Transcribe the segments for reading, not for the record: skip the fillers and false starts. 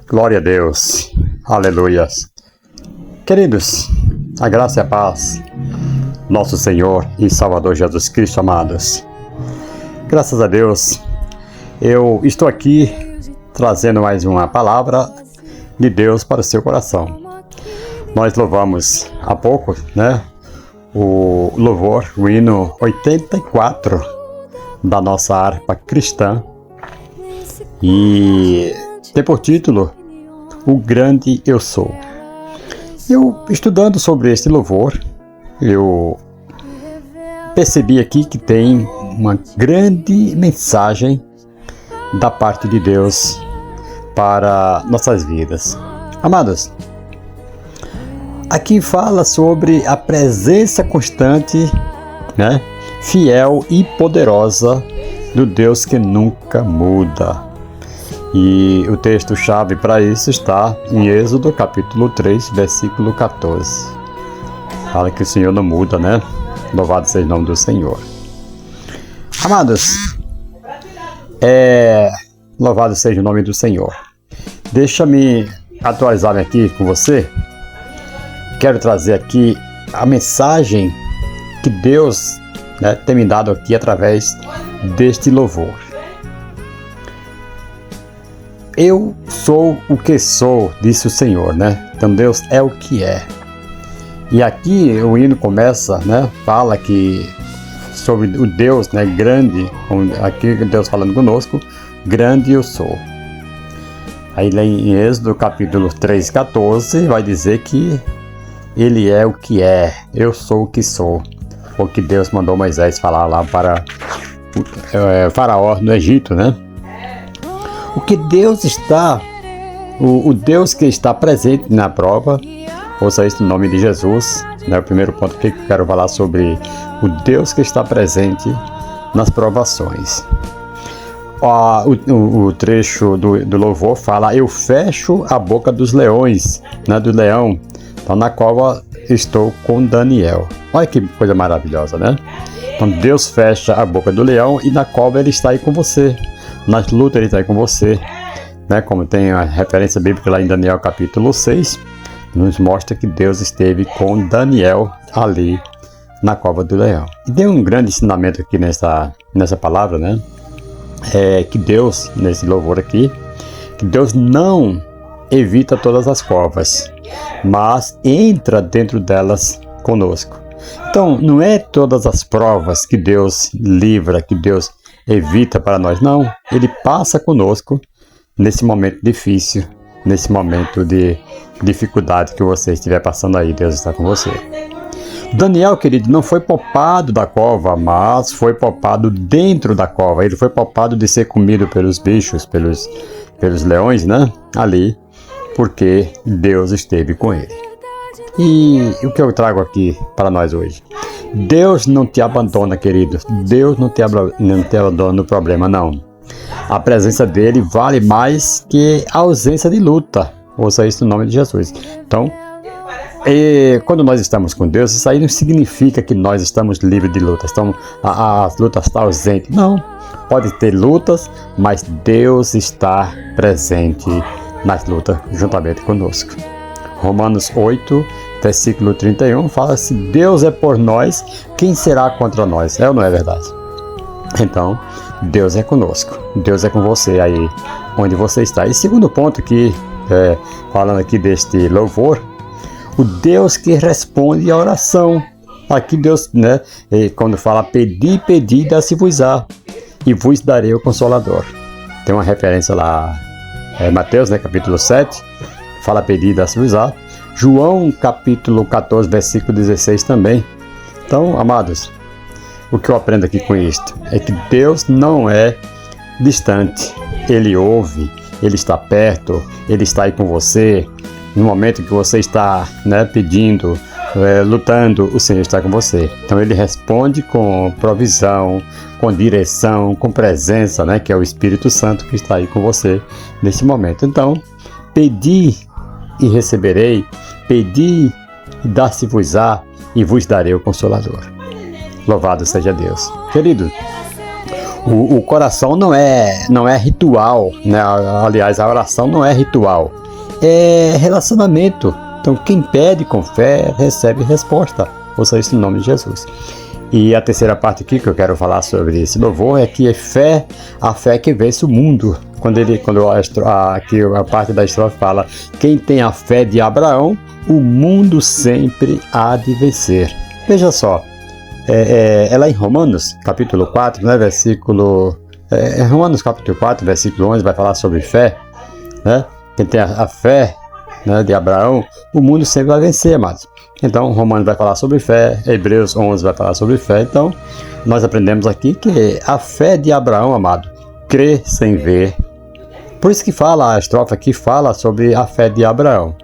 Glória a Deus, aleluias. Queridos, a graça e a paz, nosso Senhor e Salvador Jesus Cristo, amados. Graças a Deus, eu estou aqui trazendo mais uma palavra de Deus para o seu coração. Nós louvamos há pouco, o louvor, o hino 84 da nossa harpa cristã, e tem por título O Grande Eu Sou. Eu, estudando sobre este louvor, eu percebi aqui que tem uma grande mensagem da parte de Deus para nossas vidas. Amados, aqui fala sobre a presença constante, fiel e poderosa do Deus que nunca muda. E o texto-chave para isso está em Êxodo capítulo 3, versículo 14. Fala que o Senhor não muda, Louvado seja o nome do Senhor. Amados, louvado seja o nome do Senhor. Deixa-me atualizar aqui com você. Quero trazer aqui a mensagem que Deus tem me dado aqui através deste louvor. Eu sou o que sou, disse o Senhor, Então Deus é o que é. E aqui o hino começa, fala que sobre o Deus, grande, aqui Deus falando conosco, grande eu sou. Aí lá em Êxodo capítulo 3, 14, vai dizer que Ele é o que é, eu sou o que sou. O que Deus mandou Moisés falar lá para Faraó no Egito, O que Deus está, o Deus que está presente na prova, ouça isso no nome de Jesus, O primeiro ponto que eu quero falar sobre o Deus que está presente nas provações. O trecho do louvor fala: eu fecho a boca dos leões, do leão, então na cova estou com Daniel. Olha que coisa maravilhosa, Então Deus fecha a boca do leão e na cova Ele está aí com você. Nas lutas Ele está aí com você, Como tem a referência bíblica lá em Daniel capítulo 6, nos mostra que Deus esteve com Daniel ali na cova do leão. E tem um grande ensinamento aqui nessa palavra, que Deus, nesse louvor aqui, que Deus não evita todas as covas, mas entra dentro delas conosco. Então, não é todas as provas que Deus livra, que Deus evita para nós, não. Ele passa conosco nesse momento difícil, nesse momento de dificuldade que você estiver passando aí, Deus está com você. Daniel, querido, não foi poupado da cova, mas foi poupado dentro da cova. Ele foi poupado de ser comido pelos bichos, pelos leões, ali, porque Deus esteve com ele. E o que eu trago aqui para nós hoje? Deus não te abandona, querido. Deus não te abandona no problema, não. A presença dele vale mais que a ausência de luta. Ouça isso no nome de Jesus. Então, quando nós estamos com Deus, isso aí não significa que nós estamos livres de lutas. Então, as lutas estão ausentes. Não. Pode ter lutas, mas Deus está presente nas lutas juntamente conosco. Romanos 8, versículo 31, fala: se Deus é por nós, quem será contra nós? É ou não é verdade? Então, Deus é conosco. Deus é com você aí onde você está. E segundo ponto aqui, falando aqui deste louvor, o Deus que responde a oração. Aqui Deus, quando fala pedi, dá-se-vos-á, e vos darei o Consolador. Tem uma referência lá, Mateus, capítulo 7, fala pedi, dá-se-vos-á. João, capítulo 14, versículo 16 também. Então, amados, o que eu aprendo aqui com isto é que Deus não é distante. Ele ouve, Ele está perto, Ele está aí com você. No momento que você está pedindo, lutando, o Senhor está com você. Então Ele responde com provisão, com direção, com presença, que é o Espírito Santo que está aí com você nesse momento. Então, pedi e receberei, pedi e dar-se-vos-á, e vos darei o Consolador. Louvado seja Deus. Querido, O coração não é ritual, né? Aliás, a oração não é ritual, é relacionamento. Então, quem pede com fé recebe resposta. Ouça isso no nome de Jesus. E a terceira parte aqui que eu quero falar sobre esse louvor é que a fé que vence o mundo. Quando aqui a parte da estrofe fala: quem tem a fé de Abraão, o mundo sempre há de vencer. Veja só, ela em Romanos capítulo 4, né, Romanos capítulo 4, versículo 11, vai falar sobre fé, né? Quem tem a fé, né, de Abraão, o mundo sempre vai vencer, amados. Então, Romanos vai falar sobre fé, Hebreus 11 vai falar sobre fé. Então, nós aprendemos aqui que a fé de Abraão, amado, crê sem ver. Por isso que fala, a estrofe aqui fala sobre a fé de Abraão.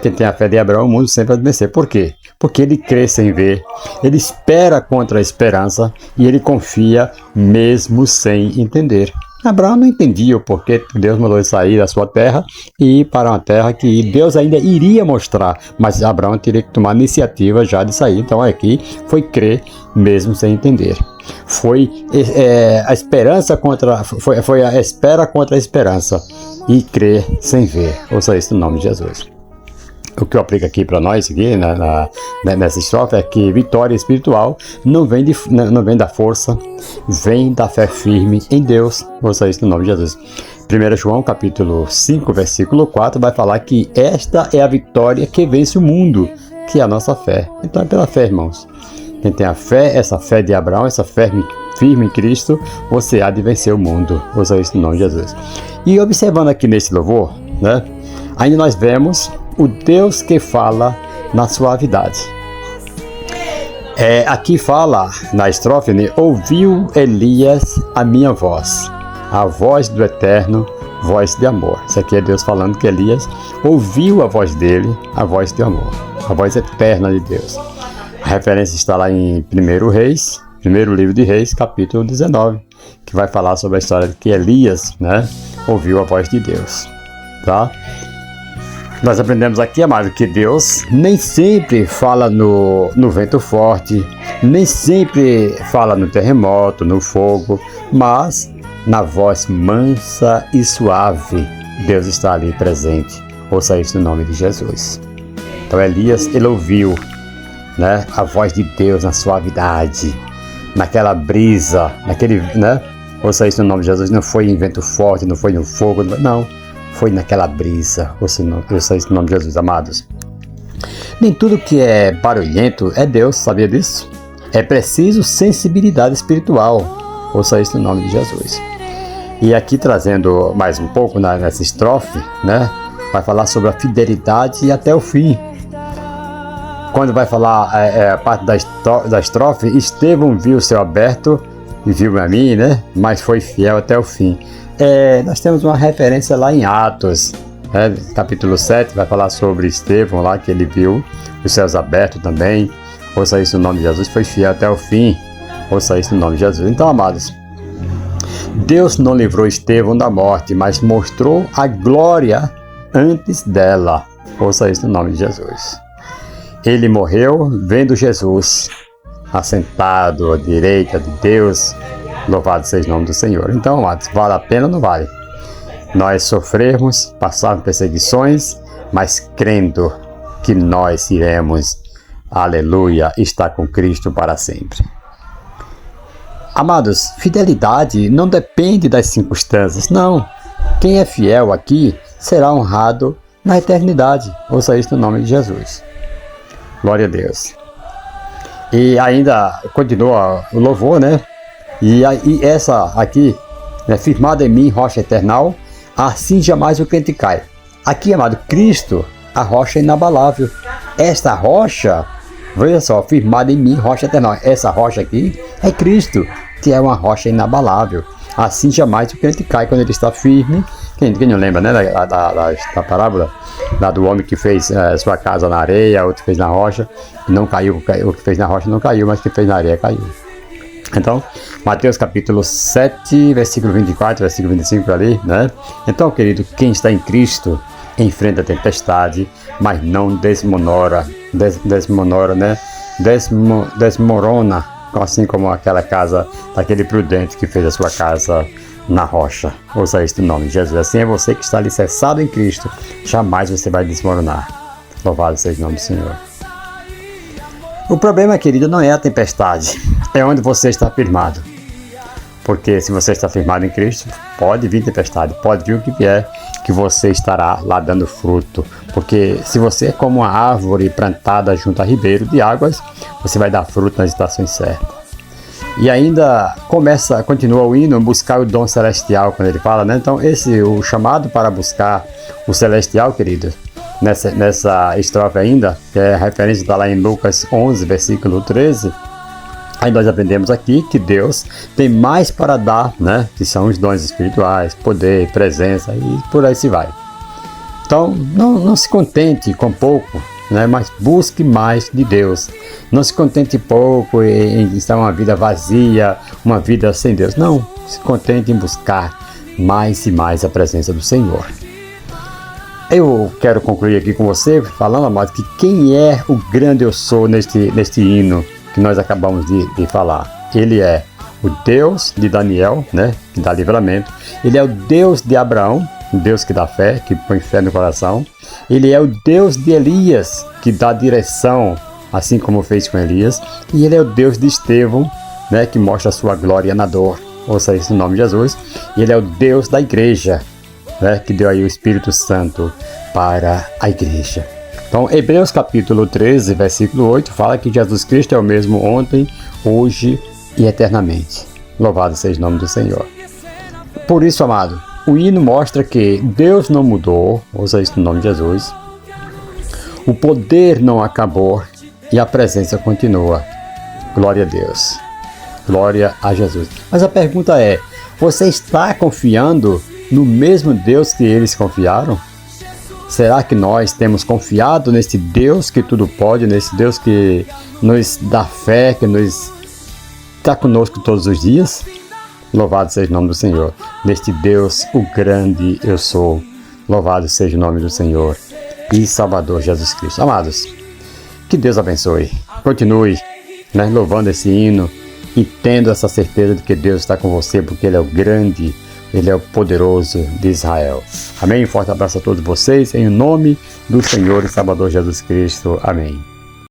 Quem tem a fé de Abraão, o mundo sempre vai vencer. Por quê? Porque ele crê sem ver, ele espera contra a esperança e ele confia mesmo sem entender. Abraão não entendia o porquê Deus mandou ele sair da sua terra e ir para uma terra que Deus ainda iria mostrar, mas Abraão teria que tomar a iniciativa já de sair. Então aqui foi crer mesmo sem entender. Foi a esperança foi a espera contra a esperança e crer sem ver. Ouça isso no nome de Jesus. O que eu aplico aqui para nós, aqui, nessa estrofe, é que vitória espiritual não vem da força, vem da fé firme em Deus. Ouça isso no nome de Jesus. 1 João capítulo 5, versículo 4, vai falar que esta é a vitória que vence o mundo, que é a nossa fé. Então é pela fé, irmãos. Quem tem a fé, essa fé de Abraão, essa fé firme em Cristo, você há de vencer o mundo. Ouça isso no nome de Jesus. E observando aqui nesse louvor, né, ainda nós vemos o Deus que fala na suavidade. Aqui fala na estrofe, né? Ouviu Elias a minha voz, a voz do Eterno, voz de amor. Isso aqui é Deus falando que Elias ouviu a voz dele, a voz de amor, a voz eterna de Deus. A referência está lá em 1 Reis, primeiro livro de Reis, capítulo 19, que vai falar sobre a história de que Elias, né, ouviu a voz de Deus, tá? Nós aprendemos aqui, amado, que Deus nem sempre fala no vento forte, nem sempre fala no terremoto, no fogo, mas na voz mansa e suave, Deus está ali presente. Ouça isso no nome de Jesus. Então Elias, ele ouviu, né, a voz de Deus na suavidade, naquela brisa, né? Ouça isso no nome de Jesus. Não foi em vento forte, não foi no fogo, não. Foi naquela brisa. Ouça isso no nome de Jesus, amados. Nem tudo que é barulhento é Deus, sabia disso? É preciso sensibilidade espiritual. Ouça isso no nome de Jesus. E aqui trazendo mais um pouco nessa estrofe, né? Vai falar sobre a fidelidade até o fim. Quando vai falar a parte da estrofe, Estevão viu o céu aberto e viu a mim, né? Mas foi fiel até o fim. Nós temos uma referência lá em Atos, né? Capítulo 7, vai falar sobre Estevão lá, que ele viu os céus abertos também. Ouça isso no nome de Jesus, foi fiel até o fim. Ouça isso no nome de Jesus. Então, amados, Deus não livrou Estevão da morte, mas mostrou a glória antes dela. Ouça isso no nome de Jesus. Ele morreu vendo Jesus assentado à direita de Deus. Louvado seja o nome do Senhor. Então, amados, vale a pena ou não vale? Nós sofrermos, passarmos perseguições, mas crendo que nós iremos, aleluia, estar com Cristo para sempre. Amados, fidelidade não depende das circunstâncias, não. Quem é fiel aqui será honrado na eternidade. Ouça isso no nome de Jesus. Glória a Deus. E ainda continua o louvor, né? E essa aqui, né, firmada em mim, rocha eternal, assim jamais o crente cai. Aqui, amado, Cristo, a rocha inabalável. Esta rocha, veja só, firmada em mim, rocha eternal. Essa rocha aqui é Cristo, que é uma rocha inabalável. Assim jamais o crente cai quando ele está firme. Quem não lembra, né, da parábola lá do homem que fez sua casa na areia, outro fez na rocha, não caiu, o que fez na rocha não caiu, mas o que fez na areia caiu. Então, Mateus capítulo 7, versículo 24, versículo 25 ali, né? Então, querido, quem está em Cristo enfrenta a tempestade, mas não desmorona, assim como aquela casa daquele prudente que fez a sua casa na rocha. Ouça este nome de Jesus. Assim é você que está alicerçado em Cristo, jamais você vai desmoronar. Louvado seja o nome do Senhor. O problema, querido, não é a tempestade, é onde você está firmado. Porque se você está firmado em Cristo, pode vir tempestade, pode vir o que vier, que você estará lá dando fruto. Porque se você é como uma árvore plantada junto a ribeiro de águas, você vai dar fruto nas estações certas. E ainda continua o hino, buscar o dom celestial, quando ele fala, né? Então, o chamado para buscar o celestial, querido, nessa estrofe ainda, que é a referência está lá em Lucas 11, versículo 13, aí nós aprendemos aqui que Deus tem mais para dar, né? Que são os dons espirituais, poder, presença e por aí se vai. Então, não se contente com pouco, né? Mas busque mais de Deus. Não se contente pouco em estar uma vida vazia, uma vida sem Deus. Não, se contente em buscar mais e mais a presença do Senhor. Eu quero concluir aqui com você, falando, amado, que quem é o grande eu sou neste hino que nós acabamos de falar? Ele é o Deus de Daniel, né, que dá livramento. Ele é o Deus de Abraão, o Deus que dá fé, que põe fé no coração. Ele é o Deus de Elias, que dá direção, assim como fez com Elias. E ele é o Deus de Estevão, né, que mostra a sua glória na dor. Ouça isso no nome de Jesus. E ele é o Deus da igreja, né, que deu aí o Espírito Santo para a igreja. Então, Hebreus capítulo 13, versículo 8, fala que Jesus Cristo é o mesmo ontem, hoje e eternamente. Louvado seja o nome do Senhor. Por isso, amado, o hino mostra que Deus não mudou, ouça isso no nome de Jesus. O poder não acabou e a presença continua. Glória a Deus. Glória a Jesus. Mas a pergunta é, você está confiando no mesmo Deus que eles confiaram? Será que nós temos confiado nesse Deus que tudo pode, nesse Deus que nos dá fé, que nos está conosco todos os dias? Louvado seja o nome do Senhor. Neste Deus, o grande eu sou. Louvado seja o nome do Senhor e Salvador Jesus Cristo. Amados, que Deus abençoe. Continue, né, louvando esse hino e tendo essa certeza de que Deus está com você, porque Ele é o grande, Ele é o poderoso de Israel. Amém? Um forte abraço a todos vocês, em nome do Senhor e Salvador Jesus Cristo. Amém.